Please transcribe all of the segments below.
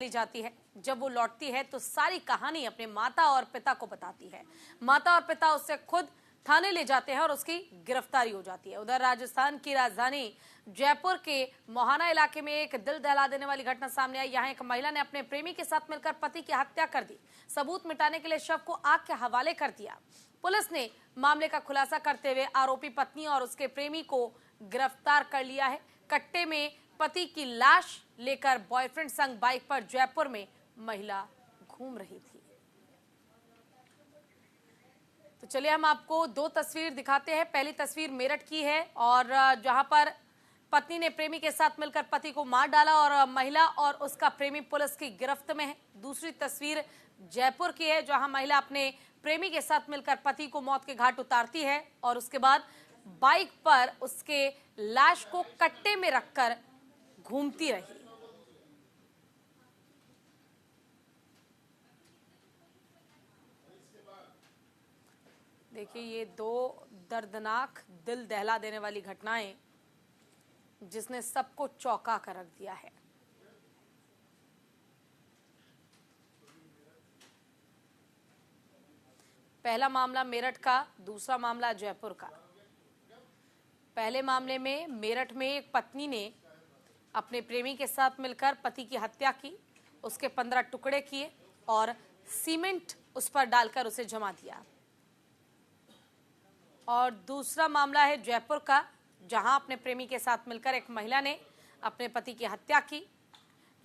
जाती है। जब वो लौटती है तो सारी कहानी अपने माता और पिता को बताती है। माता और पिता उससे खुद थाने ले जाते हैं और उसकी गिरफ्तारी हो जाती है। उधर राजस्थान की राजधानी जयपुर के मोहाना इलाके में एक दिल दहला देने वाली घटना सामने आई। यहाँ एक महिला ने अपने प्रेमी के साथ मिलकर पति की हत्या कर दी। सबूत मिटाने के लिए शव को आग के हवाले कर दिया। पुलिस ने मामले का खुलासा करते हुए आरोपी पत्नी और उसके प्रेमी को गिरफ्तार कर लिया है। कट्टे में पति की लाश लेकर बॉयफ्रेंड संग बाइक पर जयपुर में महिला घूम रही थी। तो चलिए हम आपको दो तस्वीर दिखाते हैं। पहली तस्वीर मेरठ की है और जहां पर पत्नी ने प्रेमी के साथ मिलकर पति को मार डाला और महिला और उसका प्रेमी पुलिस की गिरफ्त में है। दूसरी तस्वीर जयपुर की है जहां महिला अपने प्रेमी के साथ मिलकर पति को मौत के घाट उतारती है और उसके बाद बाइक पर उसके लाश को कट्टे में रखकर घूमती रही। देखिए ये दो दर्दनाक दिल दहला देने वाली घटनाएं जिसने सबको चौंका कर रख दिया है। पहला मामला मेरठ का, दूसरा मामला जयपुर का। पहले मामले में मेरठ में एक पत्नी ने अपने प्रेमी के साथ मिलकर पति की हत्या की, उसके 15 टुकड़े किए और सीमेंट उस पर डालकर उसे जमा दिया। और दूसरा मामला है जयपुर का जहां अपने प्रेमी के साथ मिलकर एक महिला ने अपने पति की हत्या की,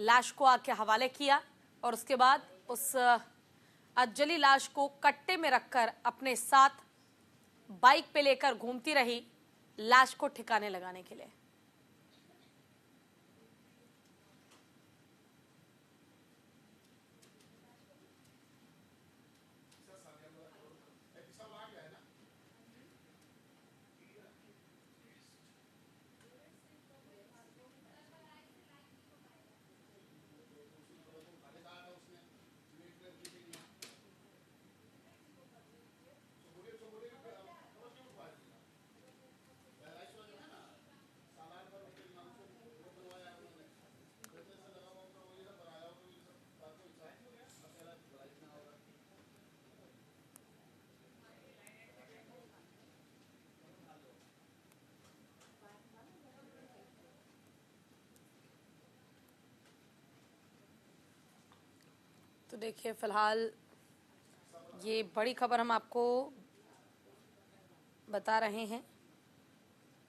लाश को आग के हवाले किया और उसके बाद उस अजली लाश को कट्टे में रखकर अपने साथ बाइक पे लेकर घूमती रही लाश को ठिकाने लगाने के लिए। तो देखिए फिलहाल ये बड़ी खबर हम आपको बता रहे हैं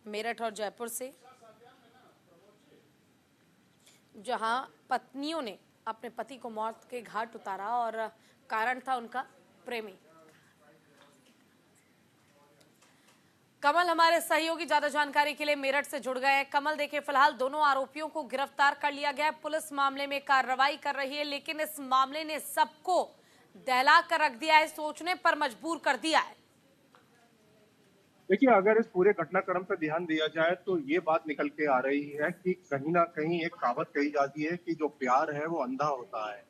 मेरठ और जयपुर से, जहां पत्नियों ने अपने पति को मौत के घाट उतारा और कारण था उनका प्रेमी। कमल हमारे सहयोगी ज्यादा जानकारी के लिए मेरठ से जुड़ गए हैं। कमल, देखिए फिलहाल दोनों आरोपियों को गिरफ्तार कर लिया गया है, पुलिस मामले में कार्रवाई कर रही है, लेकिन इस मामले ने सबको दहला कर रख दिया है, सोचने पर मजबूर कर दिया है। देखिए, अगर इस पूरे घटनाक्रम पर ध्यान दिया जाए तो ये बात निकल के आ रही है कि कहीं ना कहीं एक कहावत कही जाती है कि जो प्यार है वो अंधा होता है।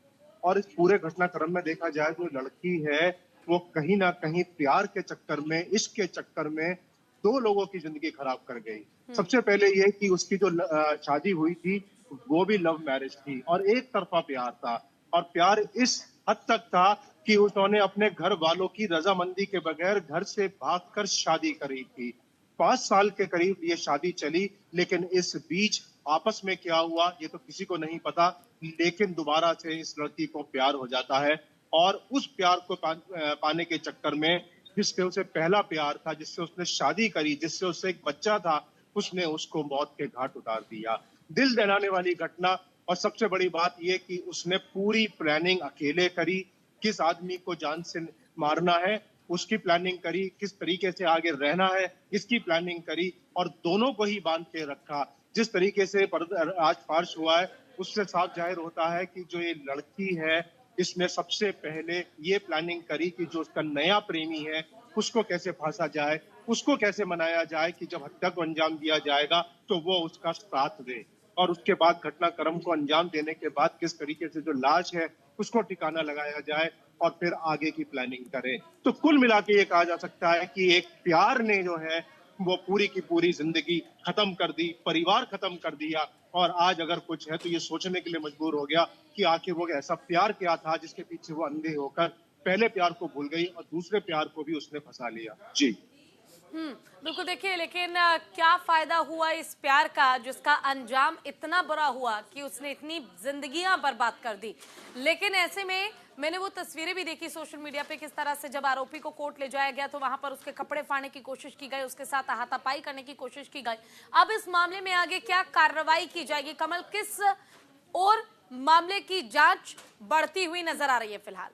और इस पूरे घटनाक्रम में देखा जाए तो लड़की है वो कहीं ना कहीं प्यार के चक्कर में, इश्क के चक्कर में दो लोगों की जिंदगी खराब कर गई। सबसे पहले ये कि उसकी जो शादी हुई थी वो भी लव मैरिज थी और एक तरफा प्यार था, और प्यार इस हद तक था कि उन्होंने अपने घर वालों की रजामंदी के बगैर घर से भागकर शादी करी थी। 5 साल के करीब ये शादी चली, लेकिन इस बीच आपस में क्या हुआ ये तो किसी को नहीं पता, लेकिन दोबारा से इस लड़की को प्यार हो जाता है और उस प्यार को पाने के चक्कर में जिससे उसे पहला प्यार था, जिससे उसने शादी करी, जिससे उससे एक बच्चा था, उसने उसको मौत के घाट उतार दिया। दिल दहलाने वाली घटना, और सबसे बड़ी बात यह कि उसने पूरी प्लानिंग अकेले करी, किस आदमी को जान से मारना है उसकी प्लानिंग करी, किस तरीके से आगे रहना है इसकी प्लानिंग करी, और दोनों को ही बांध के रखा। जिस तरीके से आज फार्श हुआ है उससे साफ जाहिर होता है कि जो ये लड़की है इसने सबसे पहले ये प्लानिंग करी कि जो उसका नया प्रेमी है उसको कैसे फांसा जाए, उसको कैसे मनाया जाए कि जब हत्या को अंजाम दिया जाएगा तो वो उसका साथ दे, और उसके बाद घटनाक्रम को अंजाम देने के बाद किस तरीके से जो लाश है उसको ठिकाना लगाया जाए और फिर आगे की प्लानिंग करें। तो कुल मिला के ये कहा जा सकता है कि एक प्यार ने जो है वो पूरी की पूरी जिंदगी खत्म कर दी, परिवार खत्म कर दिया, और आज अगर कुछ है तो ये सोचने के लिए मजबूर हो गया कि आखिर वो ऐसा प्यार क्या था जिसके पीछे वो अंधे होकर पहले प्यार को भूल गई और दूसरे प्यार को भी उसने फंसा लिया। जी। बिल्कुल देखिए, लेकिन क्या फायदा हुआ इस प्यार का जिसका अंजाम इतना बुरा हुआ कि उसने इतनी जिंदगियां बर्बाद कर दी। लेकिन ऐसे में मैंने वो तस्वीरें भी देखी सोशल मीडिया पे, किस तरह से जब आरोपी को कोर्ट ले जाया गया तो वहां पर उसके कपड़े फाड़ने की कोशिश की गई, उसके साथ हाथापाई करने की कोशिश की गई। अब इस मामले में आगे क्या कार्रवाई की जाएगी कमल, किस और मामले की जांच बढ़ती हुई नजर आ रही है फिलहाल?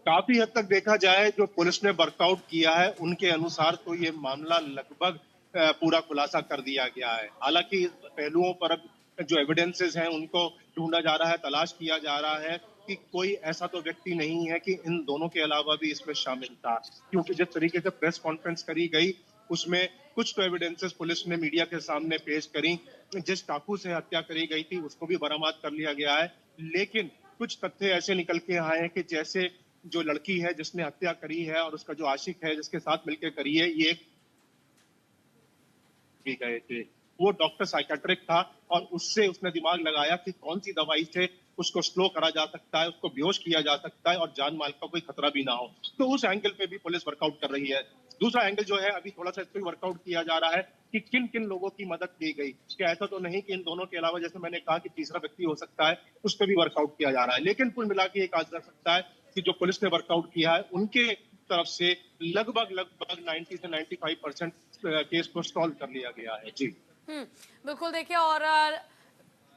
काफी हद तक देखा जाए जो पुलिस ने वर्कआउट किया है उनके अनुसार तो ये मामला लगभग पूरा खुलासा कर दिया गया है। हालांकि पहलुओं पर अब जो एविडेंसेस हैं उनको ढूंढा जा रहा है, तलाश किया जा रहा है कि कोई ऐसा तो व्यक्ति नहीं है कि इन दोनों के अलावा भी इसमें शामिल था, क्योंकि जिस तरीके से प्रेस कॉन्फ्रेंस करी गई उसमें कुछ तो एविडेंसेस पुलिस ने मीडिया के सामने पेश करी। जिस चाकू से हत्या करी गई थी उसको भी बरामद कर लिया गया है, लेकिन कुछ तथ्य ऐसे निकल के आए हैं कि जैसे जो लड़की है जिसने हत्या करी है और उसका जो आशिक है जिसके साथ मिलकर करी है, ये भी गए थे। वो डॉक्टर साइकेट्रिक था और उससे उसने दिमाग लगाया कि कौन सी दवाई से उसको स्लो करा जा सकता है, उसको बेहोश किया जा सकता है और जान माल का कोई खतरा भी ना हो। तो उस एंगल पे भी पुलिस वर्कआउट कर रही है। दूसरा एंगल जो है अभी थोड़ा सा इस पे वर्कआउट किया जा रहा है कि किन किन लोगों की मदद की गई। क्या ऐसा तो नहीं कि इन दोनों के अलावा जैसे मैंने कहा कि तीसरा व्यक्ति हो सकता है, उस पर भी वर्कआउट किया जा रहा है। लेकिन कुल मिला के ये कहा जा सकता है कि जो पुलिस ने वर्कआउट किया है उनके तरफ से लगभग लगभग 90 से 95% केस को सॉल्व कर लिया गया है। जी। बिल्कुल देखिए, और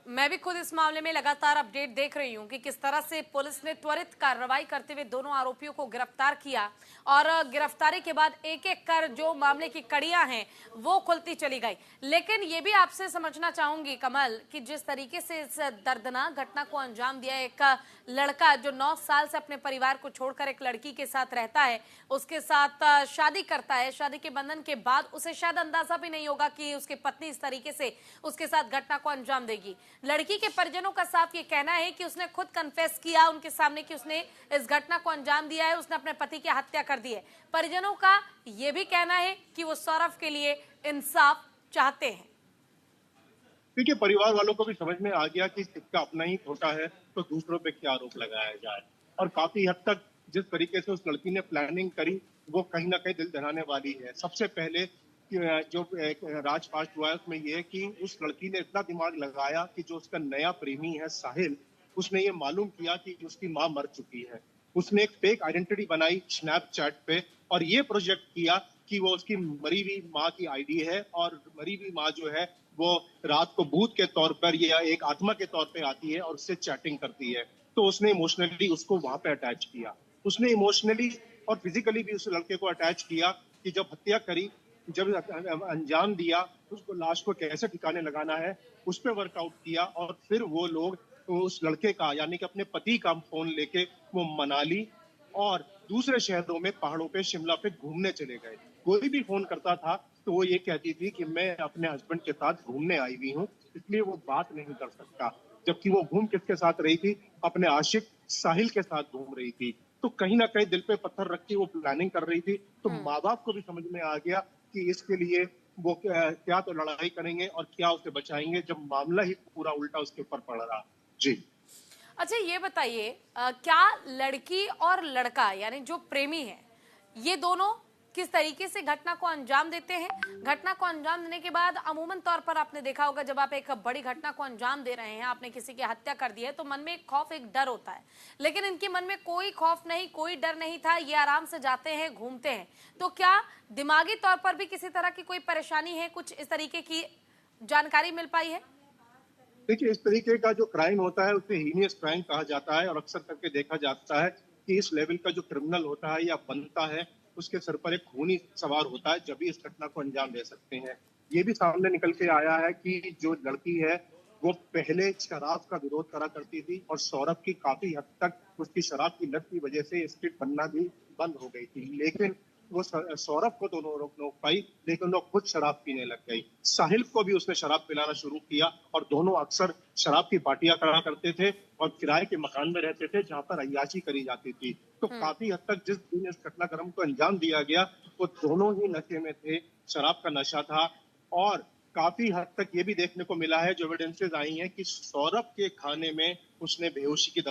मैं भी खुद इस मामले में लगातार अपडेट देख रही हूं कि किस तरह से पुलिस ने त्वरित कार्रवाई करते हुए दोनों आरोपियों को गिरफ्तार किया और गिरफ्तारी के बाद एक एक कर जो मामले की कड़ियां हैं वो खुलती चली गई। लेकिन ये भी आपसे समझना चाहूंगी कमल कि जिस तरीके से इस दर्दनाक घटना को अंजाम दिया, एक लड़का जो 9 साल से अपने परिवार को छोड़कर एक लड़की के साथ रहता है, उसके साथ शादी करता है, शादी के बंधन के बाद उसे शायद अंदाजा भी नहीं होगा कि उसकी पत्नी इस तरीके से उसके साथ घटना को अंजाम देगी। लड़की के परिजनों का साफ ये कहना है कि उसने खुद कन्फेस किया उनके सामने कि उसने इस घटना को अंजाम दिया है, उसने अपने पति की हत्या कर दी है। परिजनों का ये भी कहना है कि वो सौरभ के लिए इंसाफ चाहते हैं। देखिए, परिवार वालों को भी समझ में आ गया कि सिक्का अपना ही खोटा है तो दूसरों पे क्या आरोप लगाया जाए। और काफी हद तक जिस तरीके से उस लड़की ने प्लानिंग करी वो कहीं ना कहीं दिल दहलाने वाली है। सबसे पहले जो एक राजपाट हुआ है उसमें ये कि उस लड़की ने इतना दिमाग लगाया कि जो उसका नया प्रेमी है साहिल, उसने ये मालूम किया कि उसकी माँ मर चुकी है। उसने एक फेक आइडेंटिटी बनाई स्नैपचैट पे और ये प्रोजेक्ट किया कि वो उसकी मरी हुई माँ की आईडी है और मरी हुई माँ जो है वो रात को भूत के तौर पर या एक आत्मा के तौर पे आती है और उससे चैटिंग करती है। तो उसने इमोशनली उसको वहां पे अटैच किया। उसने इमोशनली और फिजिकली भी उस लड़के को अटैच किया कि जब हत्या करी, जब अंजाम दिया, उसको लाश को कैसे ठिकाने लगाना है उस पर वर्कआउट किया और फिर वो लोग उस लड़के का यानी कि अपने पति का फोन लेके वो मनाली और दूसरे शहरों में पहाड़ों पे शिमला पे घूमने चले गए। कोई भी फोन करता था तो वो ये कहती थी कि मैं अपने हस्बैंड के साथ घूमने आई हुई हूँ, इसलिए वो बात नहीं कर सकता। जबकि वो घूम किसके साथ रही थी? अपने आशिक साहिल के साथ घूम रही थी। तो कहीं ना कहीं दिल पे पत्थर रख के वो प्लानिंग कर रही थी। तो माँ बाप को भी समझ में आ गया कि इसके लिए वो क्या तो लड़ाई करेंगे और क्या उसे बचाएंगे, जब मामला ही पूरा उल्टा उसके ऊपर पड़ रहा। जी। अच्छा ये बताइए, क्या लड़की और लड़का यानी जो प्रेमी है ये दोनों किस तरीके से घटना को अंजाम देते हैं? घटना को अंजाम देने के बाद अमूमन तौर पर आपने देखा होगा जब आप एक बड़ी घटना को अंजाम दे रहे हैं, आपने किसी की हत्या कर दी है तो मन में एक खौफ, एक डर होता है। लेकिन इनके मन में कोई खौफ नहीं, कोई डर नहीं था, ये आराम से जाते हैं, घूमते हैं। तो क्या दिमागी तौर पर भी किसी तरह की कोई परेशानी है? कुछ इस तरीके की जानकारी मिल पाई है? देखिए, इस तरीके का जो क्राइम होता है उसे हीनियस क्राइम कहा जाता है और अक्सर करके देखा जाता है कि इस लेवल का जो क्रिमिनल होता है या बनता है उसके सर पर एक खूनी सवार होता है, जब भी इस घटना को अंजाम दे सकते हैं। ये भी सामने निकल के आया है कि जो लड़की है वो पहले शराब का विरोध करा करती थी और सौरभ की काफी हद तक उसकी शराब की लत की वजह से स्ट्रीट बनना भी बंद हो गई थी। लेकिन वो सौरभ को तो रोक पाई, लेकिन वो खुद शराब पीने लग गई। साहिल को भी उसने शराब पिलाना शुरू किया और दोनों अक्सर शराब की पार्टियां करा करते थे और किराए के मकान में रहते थे जहां पर अय्याशी करी जाती थी। तो काफी हद तक जिस दिन इस घटनाक्रम को अंजाम दिया गया वो दोनों ही नशे में थे, शराब का नशा था और काफी हद तक ये भी देखने को मिला है, जो एविडेंसेस आई हैं कि सौरभ के खाने में उसने बेहोशी की दवा